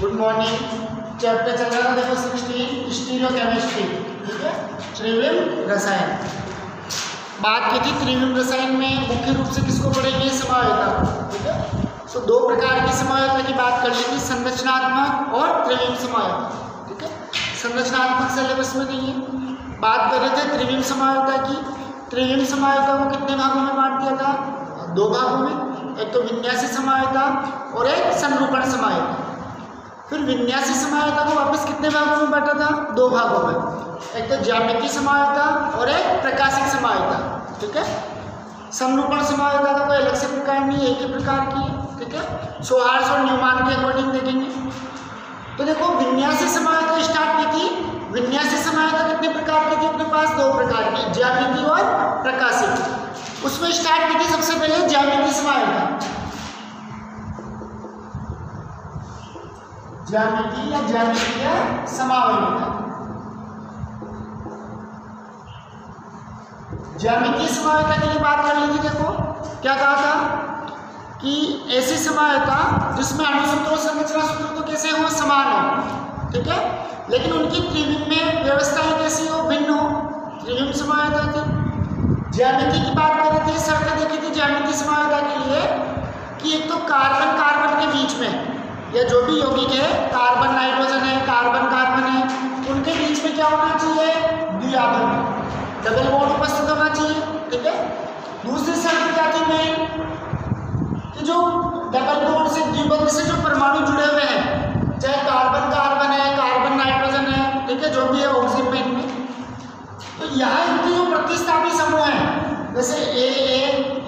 Good morning. Chapter चल रहा था देखो 16 स्टीरियोकेमिस्ट्री, ठीक है, त्रिविम रसायन। बात की थी त्रिविम रसायन में मुख्य रूप से किसको पढ़ेंगे, समायोगिता, ठीक है। सो दो प्रकार की समायोगिता की बात कर ली थी, संरचनात्मक और त्रिविम समायोगिता, ठीक है। संरचनात्मक सिलेबस में नहीं है। बात कर रहे थे त्रिविम समायोगिता की। त्रिविम समायोगिता को कितने भागों में बांट दिया था, दो भागों में, एक तो विन्यासी समायोगिता और एक संरूपण समायोगिता। फिर विन्यासी समायोगिता को वापस कितने भागों में बांटा था, दो भागों में, एक तो ज्यामितीय समायोगिता और एक प्रकाशिक समायोगिता, ठीक है। संरूपण समायोगिता का कोई अलग से प्रकार नहीं, एक ही प्रकार की है, ठीक है। सोहार्स और न्यूमान के अकॉर्डिंग देखेंगे तो देखो विन्यासी समायोगिता स्टार्ट की थी। विन्यासी समायोगिता कितने प्रकार की थी अपने पास, दो प्रकार की, ज्यामितीय और प्रकाशिक। उसमें स्टार्ट की थी सबसे पहले ज्यामितीय समायोगिता। ज्यामितीय या ज्यामितीय समायोगिता। ज्यामितीय समायोगिता की लिए बात कर ली थी। देखो क्या कहा था कि ऐसी समायोगिता जिसमें अणुसूत्र और संरचना सूत्र तो कैसे हो, समान हो, ठीक है, लेकिन उनकी त्रिविम में व्यवस्थाएं कैसी हो, भिन्न हो, त्रिविम समायोगिता थी। ज्यामिति की बात कर रहे थे, शर्त देखी थी ज्यामितीय समायोगिता के लिए कि एक तो कार्बन कार्बन के बीच में या जो भी यौगिक है, कार्बन नाइट्रोजन है, कार्बन कार्बन है, उनके बीच में क्या होना चाहिए, द्विआबंध, डबल बॉन्ड उपस्थित होना चाहिए, ठीक है। दूसरी शर्त क्या थी मेन, कि जो डबल बॉन्ड से द्विबंध से जो परमाणु जुड़े हुए हैं, चाहे कार्बन कार्बन है, कार्बन नाइट्रोजन है, ठीक है, जो भी है ऑक्सीजन में इनमें, तो यहाँ इनके जो प्रतिस्थापी समूह है, जैसे ए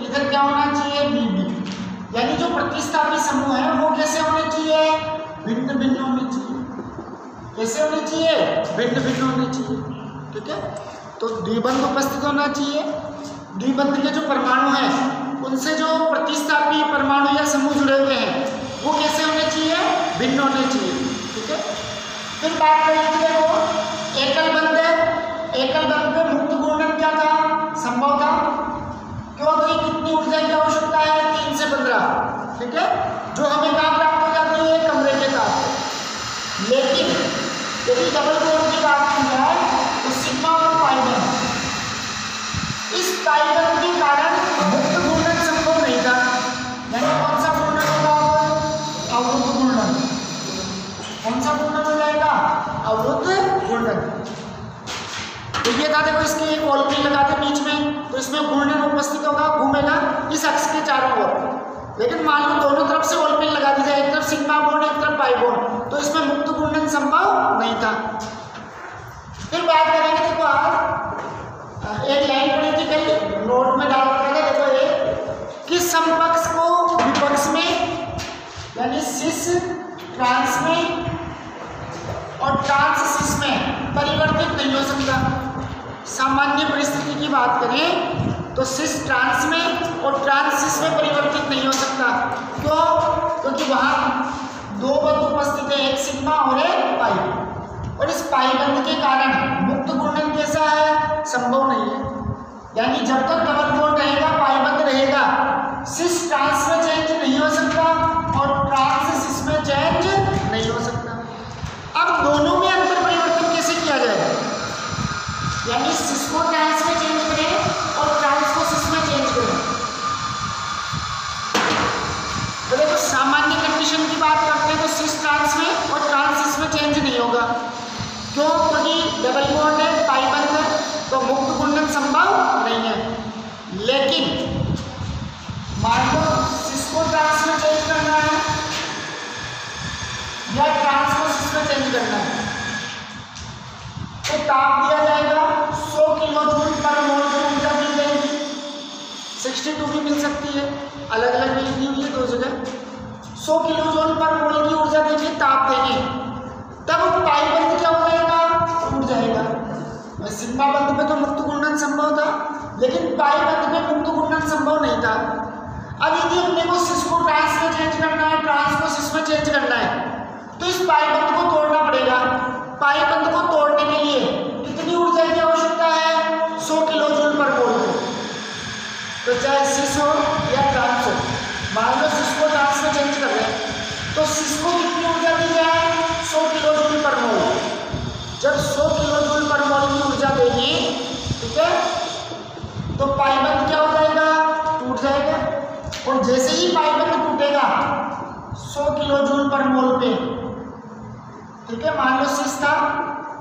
इधर क्या होना चाहिए, बी, यानी जो प्रतिस्थापी समूह है वो कैसे होने चाहिए, भिन्न भिन्न होने चाहिए। कैसे होने चाहिए, भिन्न भिन्न होने चाहिए, ठीक है। तो द्विबंध उपस्थित होना चाहिए। द्विबंध के जो परमाणु हैं उनसे जो प्रतिस्थापी परमाणु या समूह जुड़े हुए हैं वो कैसे होने चाहिए, भिन्न होने चाहिए, ठीक है। फिर बात कर लीजिए वो एकल बंध है। एकल बंध में मुक्त घूर्णन क्या था, संभव था, क्योंकि कितनी ऊर्जा की आवश्यकता है, 3 से 15, ठीक है, जो हमें कहाँ प्राप्त हो जाती है, कमरे के साथ। लेकिन यदि डबल बॉन्ड की बात की जाए तो सिग्मा और पाई बंध, इस पाई बंध के कारण मुक्त घूर्णन संभव नहीं था। यानी कौन सा घूर्णन होगा, अवरुद्ध घूर्णन। कौन सा घूर्णन हो जाएगा, अवरुद्ध घूर्णन। तो ये था, देखो इसकी एक ओलपिन लगाते बीच में, तो इसमें घूर्णन उपस्थित होगा, घूमेगा इस अक्ष के चारों ओर। लेकिन मान लो दोनों तरफ से ओलपिन लगा दी जाए, एक तरफ सिग्मा बॉन्ड एक तरफ पाई बॉन्ड, तो इसमें मुक्त घूर्णन संभव नहीं था। फिर बात करेंगे, देखो आप एक लाइन पढ़ी थी कल, नोट में डाल रखा था, देखो ये कि समपक्ष को विपक्ष में, यानी सिस ट्रांस में और ट्रांस सिस में परिवर्तित नहीं हो सकता। सामान्य परिस्थिति की बात करें तो सिस ट्रांस में और ट्रांस सिस में परिवर्तित नहीं हो सकता। क्यों, क्योंकि वहां दो बंध उपस्थित है, एक सिग्मा और एक पाई, और इस पाई बंध के कारण मुक्त घूर्णन कैसा है, संभव नहीं है। यानी जब तक डबल बॉन्ड रहेगा, पाई बंध रहेगा, सिस ट्रांस में चेंज नहीं हो सकता और ट्रांस सिस में चेंज नहीं हो सकता। अब दोनों में अंतर परिवर्तन कैसे किया जाए, यानी सिस को ट्रांस में चेंज करें और ट्रांस को सिस में चेंज करें। तो देखो सामान्य कंडीशन की बात करते हैं तो सिस ट्रांस में और ट्रांस सिस में चेंज नहीं होगा। क्यों, क्योंकि डबल बॉन्ड है, पाई बंध है, तो मुक्त घूर्णन संभव नहीं है। लेकिन मान लो सिस को ट्रांस में चेंज करना है या ट्रांस को सिस में चेंज करना है, तो ताप दिया जाएगा 100 किलो जूल पर मोल की ऊर्जा मिल जाएगी। 62 भी मिल सकती है, अलग अलग मिलती हुई है दो जगह। 100 किलो जूल पर मोल की ऊर्जा देंगे, ताप देंगे, तब पाई बंध क्या हो जाएगा, टूट जाएगा। सिग्मा बंध में तो मुक्त घूर्णन संभव था, लेकिन पाई बंध में मुक्त घूर्णन संभव नहीं था। अब यदि अपने को सिस को ट्रांस में चेंज करना है, ट्रांस को सिस में चेंज करना है, तो इस पाई बंध को तोड़ना पड़ेगा। पाई बंध को तोड़ने के लिए कितनी ऊर्जा की आवश्यकता है, 100 किलो जूल पर मोल। तो चाहे सिस हो या ट्रांस हो, मान लो सिस को ट्रांस में चेंज कर रहे हैं, तो सिस को कितनी ऊर्जा दी जाए, 100 किलो जूल पर मोल पे, ठीक है, मान लो सिस था,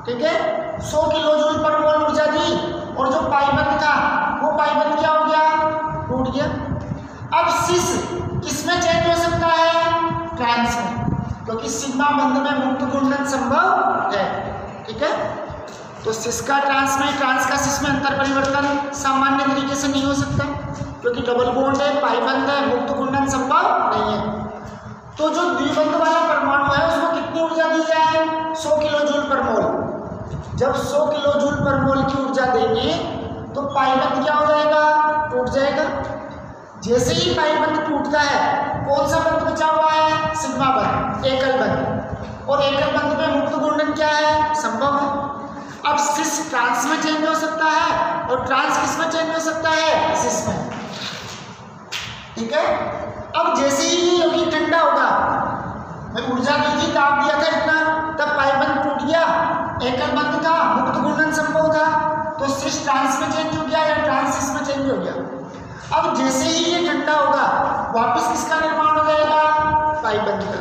ठीक है, 100 किलो जूल पर मोल ऊर्जा दी और जो पाइबंद था वो पाइबंद क्या हो गया, टूट गया। अब सिस किसमें चेंज हो सकता है, ट्रांस में, क्योंकि सिग्मा बंध में मुक्त घूर्णन संभव है, ठीक है। तो सिस का ट्रांस में, ट्रांस का सिस में अंतर परिवर्तन सामान्य तरीके से नहीं हो सकता, क्योंकि डबल बॉन्ड है, पाइबंद है, मुक्त घूर्णन संभव नहीं है। तो जो द्विबंध वाला परमाणु है उसको कितनी ऊर्जा दी जाए, 100 किलो जूल पर मोल। जब 100 किलो जूल पर मोल की ऊर्जा देंगे तो पाइबंद क्या हो जाएगा, टूट जाएगा। जैसे ही पाइबंद टूटता है, कौन सा बंध बचा हुआ है, सिग्मा बंध, एकल बंध, और एकल बंध में मुक्त घूर्णन क्या है, संभव है। अब सिस ट्रांस में चेंज हो सकता है और ट्रांस किस में चेंज हो सकता है, सिस में, ठीक है। अब जैसे ही ये यौगिक ठंडा होगा, मैं ऊर्जा दी थी, ताप दिया था इतना, तब पाइबंद टूट गया, एकल बंध था, मुक्त घूर्णन संभव था, तो सिस ट्रांस में चेंज हो गया या ट्रांस सिस में चेंज हो गया। अब जैसे ही ये ठंडा होगा, वापस किसका निर्माण हो जाएगा, पाइबंद का,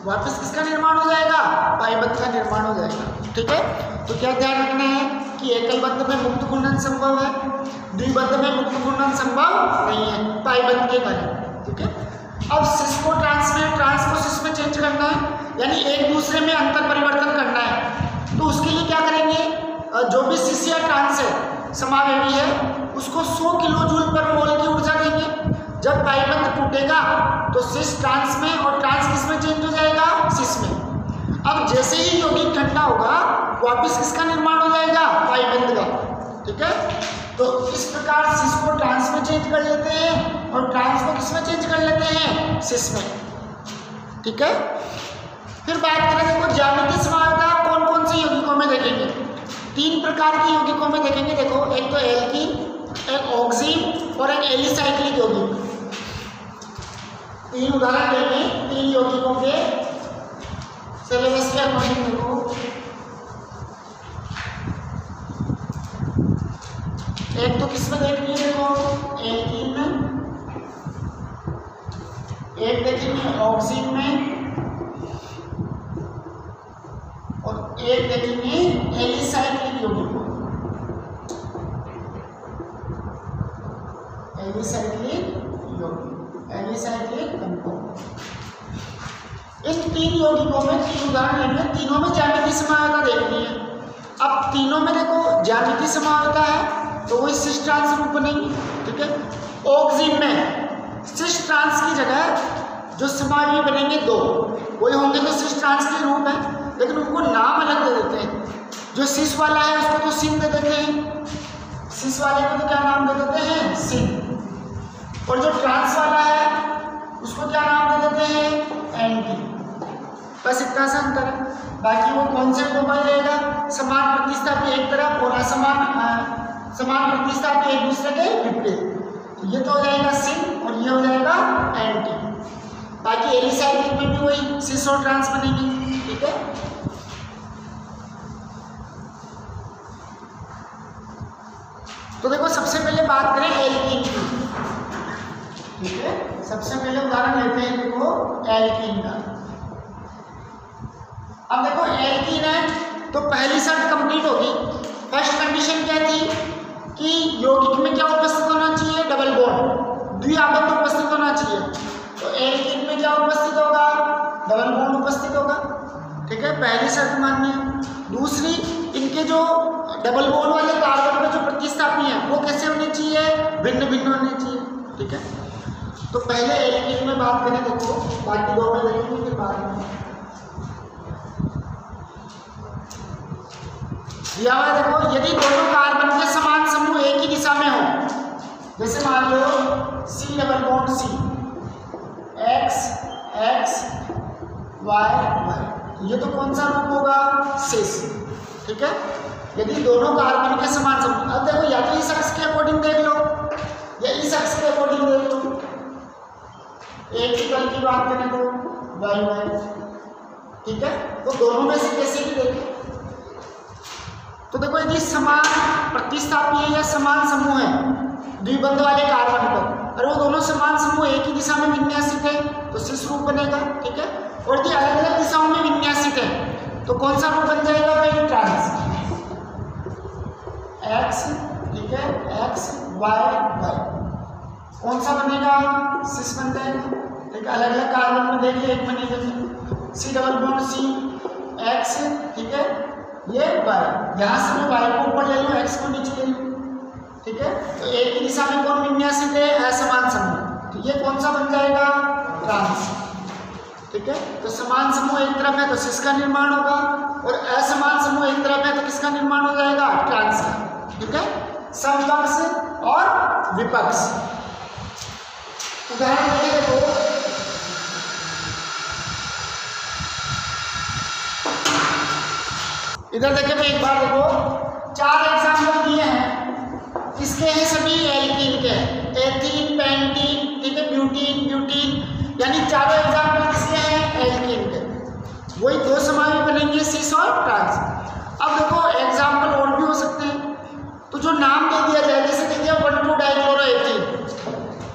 वापस किसका निर्माण हो जाएगा, पाइबंद का निर्माण हो जाएगा, ठीक है। तो क्या ध्यान रखना है कि एकल बंध में मुक्त घूर्णन संभव है, द्विबंध में मुक्त घूर्णन संभव नहीं है पाइबंद के कारण, ठीक है। अब सिस को ट्रांस में, ट्रांस को सिस में चेंज करना है, यानी एक दूसरे में अंतर परिवर्तन करना है। तो उसके लिए क्या करेंगे, जो भी सिस या ट्रांस है, समावेवी है, उसको 100 किलो जूल पर मोल की ऊर्जा देंगे। जब पाइबंद टूटेगा तो सिस ट्रांस में और ट्रांस किस में चेंज हो जाएगा, सिस में। अब जैसे ही यौगिक ठंडा होगा, वापस किसका निर्माण हो जाएगा, पाइबंद का, ठीक है। तो इस प्रकार सिस को ट्रांस में चेंज कर लेते हैं और ट्रांस को किस में चेंज कर लेते हैं, सिस में, ठीक है। फिर बात करें, देखो ज्यामितीय समानता कौन कौन से यौगिकों में देखेंगे, 3 प्रकार के यौगिकों में देखेंगे। देखो, एक तो एल्कीन, एक ऑक्सीन और एक एलिसाइक्लिक यौगिक। 3 उदाहरण देंगे 3 यौगिकों के सिलेबस के अकॉर्डिंग। देखो, एक तो किसमें देखेंगे, देखो एल्कीन में, एक देखेंगे ऑक्सीन में और एक देखेंगे एलिसाइक्लिक यौगिक। Alicyclic compound. इन 3 यौगिकों में 3 उदाहरण लेंगे, तीनों में ज्यामितीय समानता देखनी है। अब तीनों में देखो ज्यामितीय समानता है तो वही सिस ट्रांस रूप बनेगी, ठीक है। ऑक्सीन में सिस ट्रांस की जगह जो समावेवी बनेंगे 2, वही होंगे तो सिस ट्रांस के रूप है, लेकिन उनको नाम अलग दे देते हैं। जो सिस वाला है उसको तो सिन दे देते हैं, सिस वाले को तो क्या नाम दे देते हैं, सिन, और जो ट्रांस वाला है उसको क्या नाम दे देते हैं, एंटी। बस इतना सा अंतर है, बाकी वो कॉन्सेप्ट मोबाइल रहेगा, समान प्रतिस्थापी एक तरफ और असमान समान प्रतिस्थापी एक दूसरे के विपरीत। ये तो हो जाएगा सिन और ये हो जाएगा एंटी। बाकी एलिसाइक्लिक में भी वही सिस और ट्रांस बनेंगे, ठीक है। तो देखो, सबसे पहले बात करें एल्कीन की, ठीक है। सबसे पहले उदाहरण लेते हैं, देखो एल्कीन का। अब देखो एल्कीन है तो पहली शर्त कंप्लीट होगी। फर्स्ट कंडीशन क्या थी कि यौगिक में क्या उपस्थित होना चाहिए, डबल बॉन्ड, द्विआबंध उपस्थित होना चाहिए। तो एल्कीन में क्या उपस्थित होगा, डबल बॉन्ड उपस्थित होगा, ठीक है, पहली शर्त मान्य है। दूसरी, इनके जो डबल बॉन्ड वाले कार्बन में जो प्रतिस्थापी हैं वो कैसे होने चाहिए, भिन्न भिन्न होने चाहिए, ठीक है। तो पहले एल्कीन में बात करें, देखो बाकी 2 में देखेंगे फिर बाद में। दिया हुआ देखो, यदि दोनों कार्बन के समान समूह एक ही दिशा में हो, जैसे मान लो C double bond C, X X Y Y, ये तो कौन सा रूप होगा, सिस, ठीक है। यदि दोनों कार्बन के समान समूह, अब देखो या तो इस अक्ष के अकॉर्डिंग देख लो या इस अक्ष के अकॉर्डिंग देख लो। एक ही तल की बात करें तो Y Y, ठीक है। तो दोनों में से कैसे भी देखें, तो देखो यदि समान प्रतिस्थापी है या समान समूह है द्विबंध वाले कार्बन पर, और वो दोनों समान समूह एक ही दिशा में विन्यासित है तो सिस रूप बनेगा, ठीक है। तो कौन सा रूप बन जाएगा भाई? ट्रांस एक्स, ठीक है, एक्स वाई वाई। कौन सा बनेगा? सिस बनता है, ठीक है। अलग अलग कार्बन में देखिए, एक बनेगा C double bond C X, ठीक है, ये वाई। यहाँ से मैं वाई को ऊपर ले लूँ, एक्स को नीचे ले लूँ, ठीक है। तो एक ही दिशा में कौन विन्यासित है? असमान समूह। तो ये कौन सा बन जाएगा? ट्रांस, ठीक है। तो समान समूह एक तरफ है तो सिस का निर्माण होगा, और असमान समूह एक तरफ है तो किसका निर्माण हो जाएगा? ट्रांस का, ठीक है। समकक्ष और विपक्ष। उदाहरण देखिए, देखो इधर देखिए भाई, एक बार देखो, 4 एग्जाम्पल दिए हैं, किसके हैं? सभी एल्कीन के, एथीन, पेंटीन, ठीक है, ब्यूटीन, ब्यूटीन, यानी चारों एग्जाम्पल किसके हैं? एल्कीन के। वही 2 समाज बनेंगे, सिस और ट्रांस। अब देखो एग्जाम्पल और भी हो सकते हैं, तो जो नाम दे दिया जाए, जैसे दे दिया 1,2 डाइक्लोरोएथीन।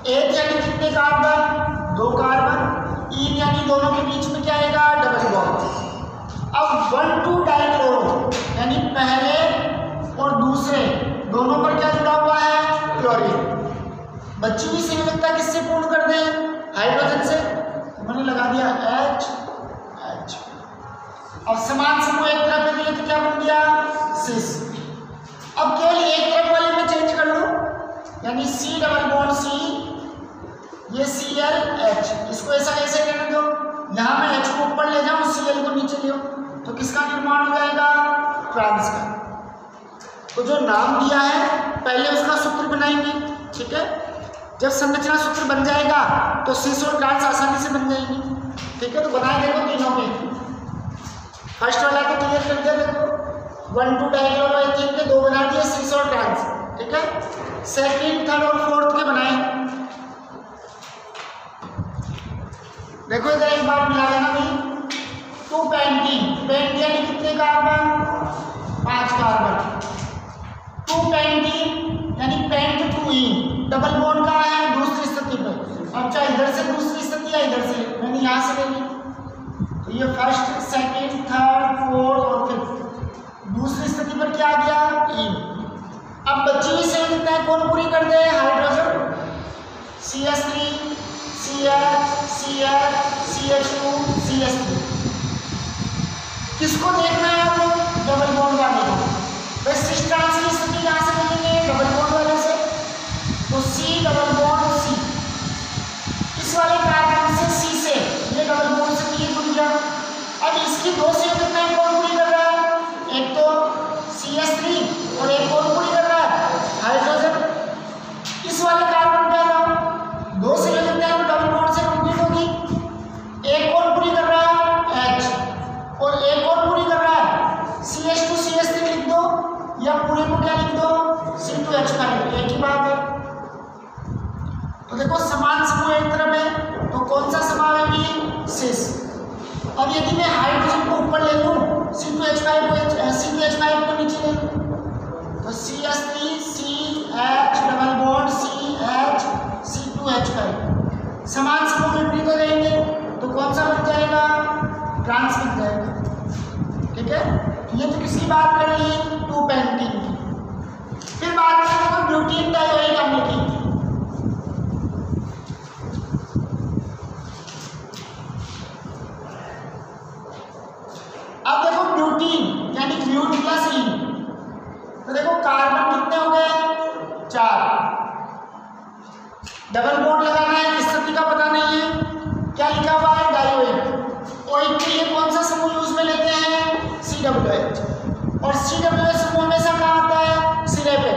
एथ यानी कितने कार्बन? 2 कार्बन। ईन यानी दोनों के बीच में क्या आएगा? Double bond. अब 1,2 डाइक्लोरो यानी पहले और दूसरे दोनों पर क्या जुड़ा हुआ है? क्लोरीन। बची हुई संयोजकता किससे पूर्ण कर दें? हाइड्रोजन से। मैंने लगा दिया H H। अब समान समूह एक तरफ में दिए तो क्या बन गया? सिस। अब केवल एक तरफ वाले में चेंज कर लो, यानी C डबल बॉन्ड C, ये ClH, इसको ऐसा कैसे रहने दो, यहाँ मैं H को ऊपर ले जाऊं, Cl को नीचे ले, तो किसका निर्माण हो जाएगा? ट्रांस का। तो जो नाम दिया है पहले उसका सूत्र बनाएंगे, ठीक है। जब संरचना सूत्र बन जाएगा तो सिस और ट्रांस आसानी से बन जाएंगी, ठीक है। तो बनाए देखो तीनों में, फर्स्ट वाला को क्लियर कर दिया, देखो 1,2 डाइक्लोरोएथीन के 2 बना दिए, सिस और ट्रांस, ठीक है। सेकंड, थर्ड और फोर्थ के बनाए, देखो इधर एक बार मिला लेना भाई। 2 पेंटीन, पेंट यानी कितने कार्बन? 5 कार्बन। 2 पेंटीन यानी पेंट 2 ईन, डबल बॉन्ड कहाँ है? दूसरी स्थिति पर। अब चाहे इधर से दूसरी स्थिति या इधर से, मैंने यहाँ से ले ली, तो ये फर्स्ट, सेकंड, थर्ड, फोर्थ और फिफ्थ। दूसरी स्थिति पर क्या आ गया? ईन। अब बची हुई संयोजकताएं कौन पूरी कर दे? Hydrogen, CH3, CH, CH, CH2, CH3। किसको देखना है आपको? डबल बॉन्ड वाले को। तो सिस ट्रांस की स्थिति कहाँ से मिलेंगे? डबल बॉन्ड वाले से। तो C डबल बॉन्ड C, इस वाले कार्बन से C से ये डबल बॉन्ड से ये जुड़ गया। अब इसकी 2 संयोजकताएं कौन पूरी कर रहा है? एक तो CH3 और एक कौन पूरी कर रहा है? हाइड्रोजन। इस वाले कार्बन का नाम 2 संयोजकताएं तो डबल बॉन्ड से कंप्लीट होगी, एक कौन पूरी कर रहा है? H, और एक और पूरी कर रहा है CH2 CH3 लिख दो, या पूरे को क्या लिख दो? C2H5, एक ही बात है। तो देखो समान समूह एक तरफ है तो कौन सा समावेगी? सिस। अब यदि मैं हाइड्रोजन को ऊपर ले लूं, C2H5 को नीचे ले लूं, तो CH3 CH double bond CH C2H5 समान समूह विपरीत हो जाएंगे, तो कौन सा बन जाएगा? ट्रांस बन जाएगा, ठीक है। ये तो किसकी बात कर ली? 2 पेंटीन की। फिर बात करें तो ब्यूटीन डाइओइक अम्ल की। अब देखो ब्यूटीन यानी ब्यूट प्लस ईन, तो देखो कार्बन कितने हो गए? 4। डबल बॉन्ड लगाना है, स्थिति का पता नहीं है, क्या लिखा हुआ है? डाइओइक। ओइक के लिए कौन सा समूह यूज में लेते हैं? COOH। और COOH समूह हमेशा कहाँ आता है? सिरे पे।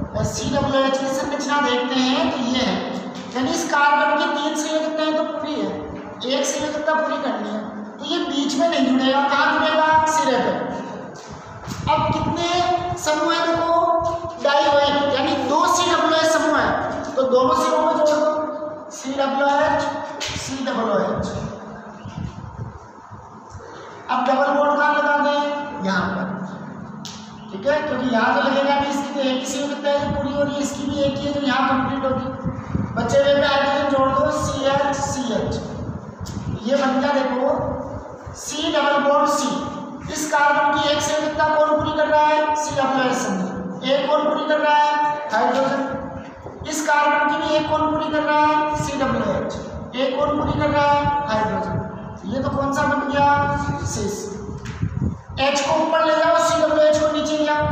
और COOH की संरचना देखते हैं तो ये है, यानी इस कार्बन की 3 संयोजकताएं तो पूरी है, एक संयोजकता पूरी करनी है, तो ये बीच में नहीं जुड़ेगा, कहाँ जुड़ेगा? सिरे पे। अब कितने समूह है? देखो डाइओइक यानी 2 COOH समूह है, तो दोनों सिरों को जोड़ दो, COOH COOH। अब डबल बॉन्ड कहाँ लगा दें? यहाँ पर, ठीक है, क्योंकि यहाँ तो लगेगा नहीं, इसकी तो एक ही संयोजकता है पूरी हो रही है, इसकी भी एक ही है, तो यहाँ कंप्लीट होगी। बचे हुए पे हाइड्रोजन जोड़ दो, CH CH, ये बन गया देखो C डबल बॉन्ड C। कर रहा है? हाइड्रोजन। इस कार्बन की भी एक कौन पूरी कर रहा है? COH। एक कौन पूरी कर रहा है? हाइड्रोजन। ये तो कौन सा बन गया? सिस। H को ऊपर ले जाओ, COH को नीचे ले आओ।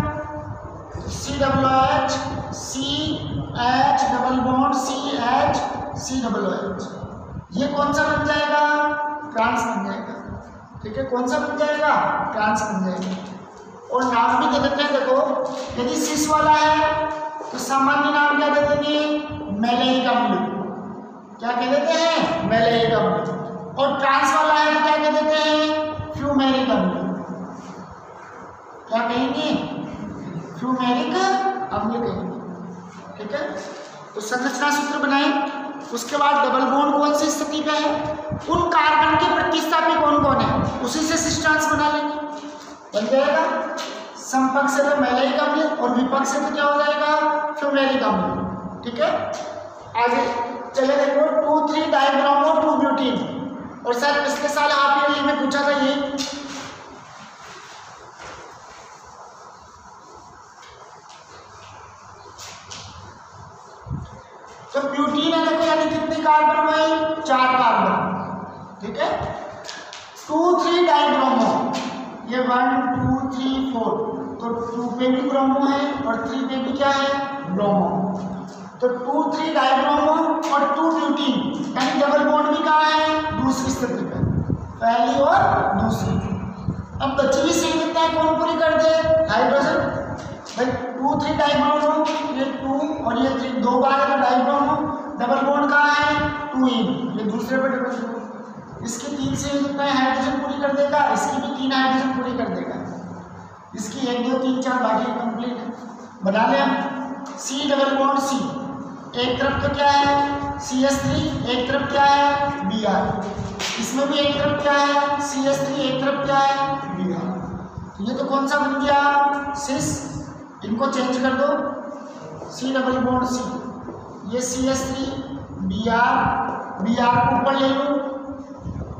COH, CH double bond CH, COOH। ये कौन सा बन जाएगा? ट्रांस बन जाएगा। ठीक है, कौन सा बन जाएगा? ट्रांस बन जाएगा। और नाम भी दे देते हैं। देखो, यदि सिस वाला है तो सामान्य नाम क्या दे देंगे? मैलेइक अम्ल। क्या कह देते हैं? मैलेइक अम्ल। और ट्रांस वाला है तो क्या कह देते हैं? फ्यूमेरिक अम्ल। क्या कहेंगे? फ्यूमेरिक अम्ल कहेंगे। ठीक है, तो संरचना सूत्र बनाए। उसके बाद डबल बॉन्ड कौन सी स्थिति पे है, उन कार्बन के प्रतिस्थापी कौन कौन है, उसी से सिस ट्रांस बना लेंगे। बन जाएगा समपक्ष से तो मैलेइक अम्ल और विपक्ष से तो क्या हो जाएगा? फ्यूमेरिक अम्ल। ठीक है, आगे चले देखो 2,3 डाइब्रोमो 2-ब्यूटीन। और शायद पिछले साल आप ये में पूछा था ये। तो ब्यूटीन है, देखो यानी कितने कार्बन हुए? 4 कार्बन। ठीक है, 2,3 डाइब्रोमो, ये 1 2 3 4, तो 2 पे भी ब्रोमो है और 3 पे भी क्या है? ब्रोमो। तो 2,3 डाइब्रोमो और 2 ब्यूटीन, यानी डबल बॉन्ड भी कहाँ है? दूसरी स्थिति पे, पहली और दूसरी। अब बची हुई सीट कितना है? कौन पूरी कर दे? हाइड्रोजन। भाई 2,3 डाइब्रोमो, ये 2 और ये 3, 2 बार है डाइब्रोमो। डबल बॉन्ड कहाँ है? 2 इन, ये दूसरे पे डबल बॉन्ड। इसकी 3 से कितना है? हाइड्रोजन पूरी कर देगा। इसकी भी 3 हाइड्रोजन पूरी कर देगा। इसकी 1 2 3 4 बाकी कंप्लीट है। बना ले हम C डबल बॉन्ड C। एक तरफ तो क्या है? CH3, एक तरफ क्या है? Br। इसमें भी एक तरफ क्या है? CH3, एक तरफ क्या है? Br। तो ये तो कौन सा बन गया? सिस। इनको चेंज कर दो, C डबल बॉन्ड C, ये CH3 Br को ऊपर ले लो।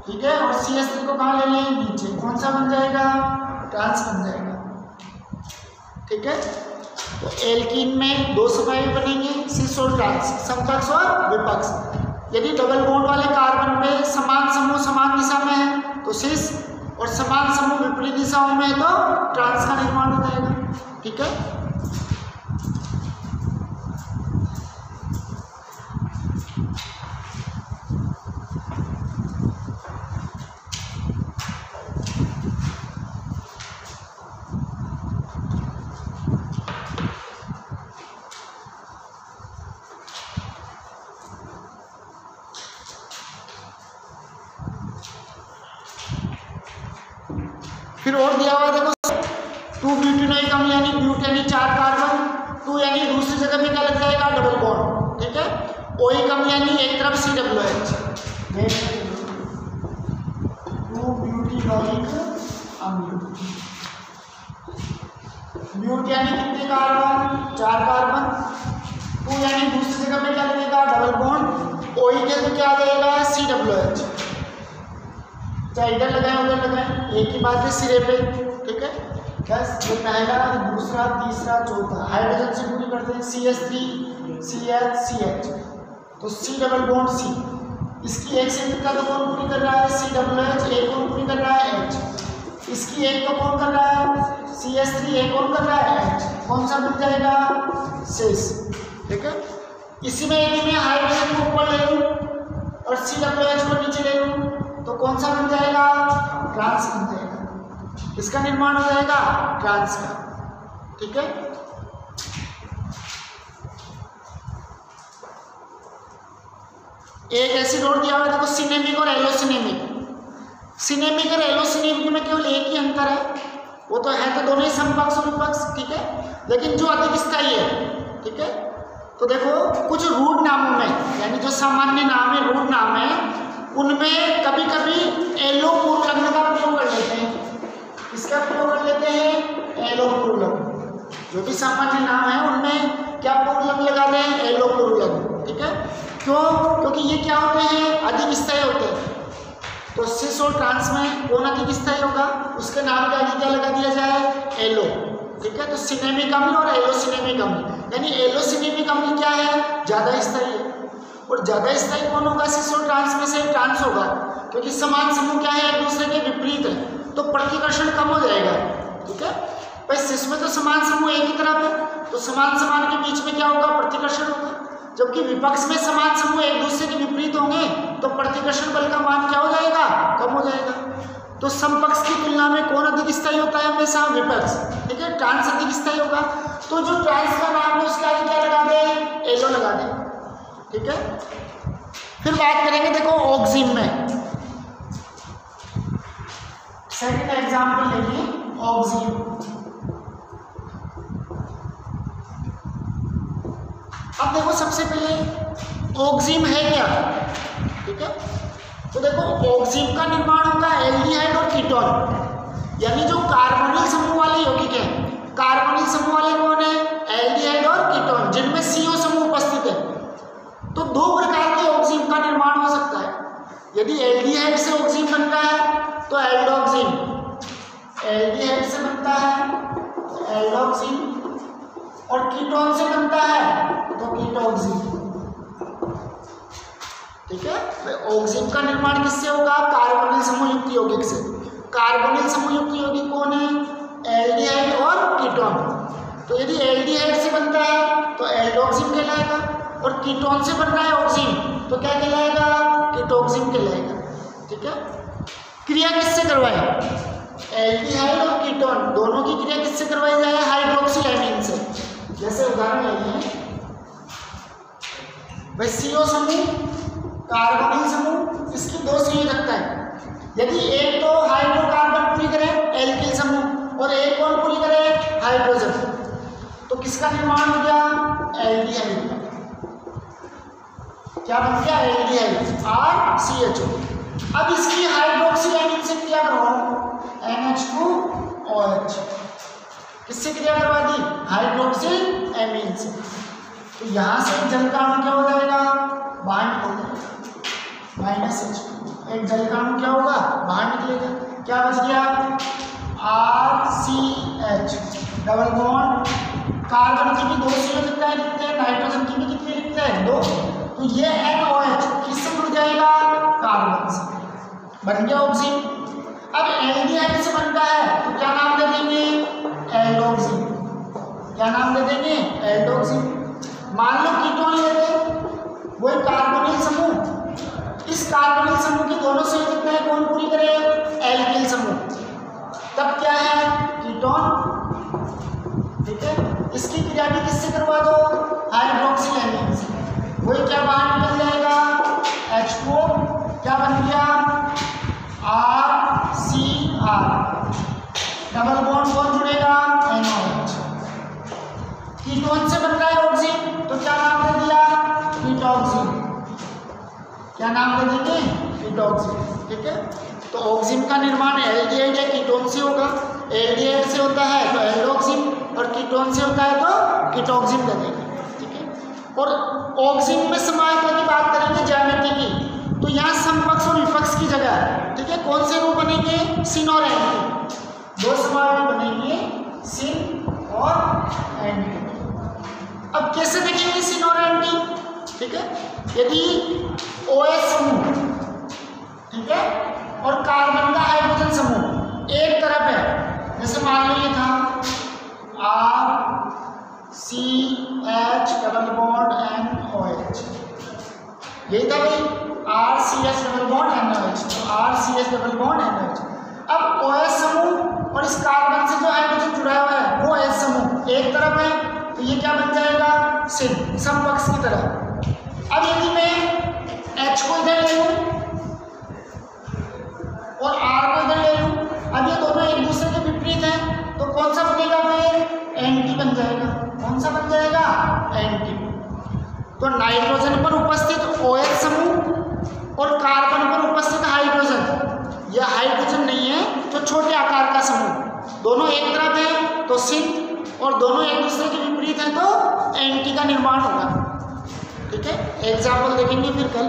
ठीक है, और CH3 को कहाँ ले लें? नीचे। कौन सा बन जाएगा? ट्रांस बन जाएगा। ठीक है, तो एल्कीन में 2 समूह बनेंगे, सिस और ट्रांस, समकक्ष और विपक्ष। यदि डबल बॉन्ड वाले कार्बन में समान समूह समान दिशा में है तो सिस, और समान समूह विपरीत दिशाओं में है तो ट्रांस का निर्माण हो जाएगा। ठीक है, फिर और दिया हुआ देखो 2 ब्यूटेनोइक अम्ल यानी ब्यूट यानी 4 कार्बन, 2 यानी दूसरी जगह में क्या लग जाएगा? Double bond. ठीक है, ओइक अम्ल यानी एक तरफ COOH, 2 ब्यूटेनोइक अम्ल। ब्यूट यानी कितने कार्बन? 4 कार्बन। 2 यानी दूसरी जगह में क्या लगेगा? Double bond. ओइक है तो क्या आ जाएगा? COOH। चाहे इधर लगाए उधर लगाए, एक ही बात है सिरे पे। ठीक है, बस ये पहला, दूसरा, तीसरा, चौथा हाइड्रोजन से पूरी करते हैं। CH3 CH CH, तो C डबल बॉन्ड C। इसकी एक से कितना तो कौन पूरी कर रहा है? COOH। एक कौन पूरी कर रहा है? H। इसकी एक तो कौन कर रहा है? CH3। एक कौन कर रहा है? H। कौन सा बन जाएगा? सिस। ठीक है, इसी में एक में हाइड्रोजन को ऊपर ले लूँ और COOH को नीचे ले लूँ तो कौन सा बन जाएगा? ट्रांस बन जाएगा। इसका निर्माण हो जाएगा ट्रांस का। ठीक है, एक एसिड और दिया हुआ है देखो, सिनेमिक और एलोसिनेमिक। सिनेमिक और एलोसिनेमिक में केवल एक ही अंतर है, वो तो है तो दोनों ही समपक्ष और विपक्ष। ठीक है, लेकिन जो अधिक स्थायी है। ठीक है, तो देखो कुछ रूट नामों में, यानी जो सामान्य नाम है, रूट नाम है, उनमें कभी कभी एलो पूर्व लग्न का प्रयोग कर लेते हैं। इसका प्रयोग कर लेते हैं एलो पूर्व लग्न। जो भी सामान्य नाम है उनमें क्या पूर्व लग्न लगाते हैं? एलो पूर्व लग्न। ठीक है, क्यों? क्योंकि ये क्या होते हैं? अधिक स्थायी होते हैं। तो सिस और ट्रांस में कौन अधिक स्थायी होगा? उसके नाम के आगे क्या लगा दिया जाए? एलो। ठीक है। तो सिनेमिक अम्ल और एलोसिनेमिक अम्ल, यानी एलोसिनेमिक अम्ल क्या है, ज्यादा स्थायी है, और ज्यादा स्थायी कौन होगा, सिस और ट्रांस में से ट्रांस होगा, क्योंकि समान समूह क्या है, एक दूसरे के विपरीत है, तो प्रतिकर्षण कम हो जाएगा, ठीक है। भाई सिस में तो समान समूह एक ही तरफ है, तो समान समान के बीच में क्या होगा, प्रतिकर्षण होगा, जबकि विपक्ष में समान समूह एक दूसरे के विपरीत होंगे तो प्रतिकर्षण बल का मान क्या हो जाएगा, कम हो जाएगा। तो समपक्ष की तुलना में कौन अधिक स्थायी होता है, हमेशा विपक्ष, ठीक है, ट्रांस अधिक स्थायी होगा। तो जो ट्रांस का नाम है उसका आगे क्या लगा दे, एलो लगा दे, ठीक है। फिर बात करेंगे देखो ऑक्सीम में, सेकंड एग्जांपल लेंगे ऑक्सीम। अब देखो सबसे पहले ऑक्सीम है क्या, ठीक है। तो देखो ऑक्सीम का निर्माण होगा एल्डिहाइड और कीटोन, यानी जो कार्बोनिल समूह वाले यौगिक है, कार्बोनिल समूह वाले कौन है, एल्डिहाइड और कीटोन, जिनमें CO समूह उपस्थित है। तो दो प्रकार के ऑक्सीम का निर्माण हो सकता है, यदि एल्डिहाइड से ऑक्सीम बनता है तो एल्डोक्सीम, एल्डिहाइड से बनता है एल्डोक्सीम, और कीटोन से बनता है तो कीटोक्सीम, ठीक है। ऑक्सीम का निर्माण किससे होगा, कार्बोनिल समूह युक्त यौगिक से। कार्बोनिल समूह युक्त यौगिक कौन है, एल्डिहाइड और कीटोन। तो यदि एल्डिहाइड से बनता है तो एल्डोक्सीम कहलाएगा, और कीटोन से बनना है ऑक्सीम तो क्या कहलाएगा, कीटोक्सीम कहलाएगा, ठीक है। क्रिया किससे करवाएं, एल्डिहाइड और कीटोन दोनों की क्रिया किससे करवाई जाए, हाइड्रोक्सिलामीन से। जैसे उदाहरण लेंगे भाई CO समूह, कार्बोनिल समूह, इसकी दो संयोजकता है, यदि एक तो हाइड्रोकार्बन पूरी करे एल्किल समूह और एक कौन पूरी करे, हाइड्रोजन, तो किसका निर्माण हो गया, एल्डिहाइड, क्या बन गया, एल्डिहाइड, RCHO। अब इसकी हाइड्रोक्सिलामीन से क्रिया करवाओ, NH2OH, किससे क्रिया करवा दी, हाइड्रोक्सिलामीन से। तो यहां से जल का अणु क्या हो जाएगा, बाहर निकल जाएगा, -H, एक जल का अणु क्या होगा, बाहर निकलेगा, क्या बच गया, RCH, डबल बॉन्ड, कार्बन की भी दो संयोजकताएं लिखते हैं, नाइट्रोजन की भी कितनी लिखते हैं, दो, तो ये NOH किससे जुड़ जाएगा, कार्बन से, बन गया ऑक्सीम। अब एल्डिहाइड से बनता है तो क्या नाम दे देंगे, एल्डोक्सीम, क्या नाम दे देंगे, एल्डोक्सीम। मान लो कीटोन लेते, वो कार्बोनिल समूह, इस कार्बोनिल समूह की दोनों संयोजकताएं कौन पूरी करे, एल्किल समूह, तब क्या है, कीटोन, ठीक है। इसकी क्रिया भी किससे करवा दो, हाइड्रोक्सिलामीन से, वही क्या बाहर निकल जाएगा, H2O, क्या बन गया, RCR, डबल बॉन्ड कौन जुड़ेगा, NOH। कीटोन से बन रहा है ऑक्सीम तो क्या नाम दे दिया, कीटोक्सीम, क्या नाम दे देंगे, कीटोक्सीम, ठीक है। तो ऑक्सीम का निर्माण एल्डिहाइड या कीटोन से होगा, एल्डिहाइड से होता है तो एल्डोक्सीम, और कीटोन से होता है तो कीटोक्सीम दे देंगे, ठीक है। और ऑक्सीम में समायता की बात करेंगे ज्यामिति की, तो यहाँ समपक्ष और विपक्ष की जगह है, ठीक है। कौन से रूप बनेंगे, सिन और एंटी, दो समायता बनेंगे, सिन और एंटी। अब कैसे देखेंगे सिन और एंटी, ठीक है। यदि OH समूह, ठीक है, और कार्बन का हाइड्रोजन समूह एक तरफ है, जैसे मान लो ये था RCH डबल बॉन्ड NOH, यही था भाई, RCH डबल बॉन्ड NOH, तो RCH डबल बॉन्ड NOH। अब OH समूह और इस कार्बन से जो हाइड्रोजन जुड़ा हुआ है वो OH समूह एक तरफ है, तो ये क्या बन जाएगा, सिन, समपक्ष की तरह। अब यदि मैं H को इधर ले लूं और R को इधर ले लूं, अब ये दोनों एक दूसरे के विपरीत हैं, तो कौन सा बनेगा, फिर एंटी बन जाएगा, कौन सा बन जाएगा, एंटी। तो नाइट्रोजन पर उपस्थित OH समूह और कार्बन पर उपस्थित हाइड्रोजन, यह हाइड्रोजन नहीं है, तो छोटे आकार का समूह, दोनों एक तरफ है तो सिन, और दोनों एक दूसरे के विपरीत हैं तो एंटी का निर्माण होगा, ठीक है। एग्जाम्पल देखेंगे फिर कल।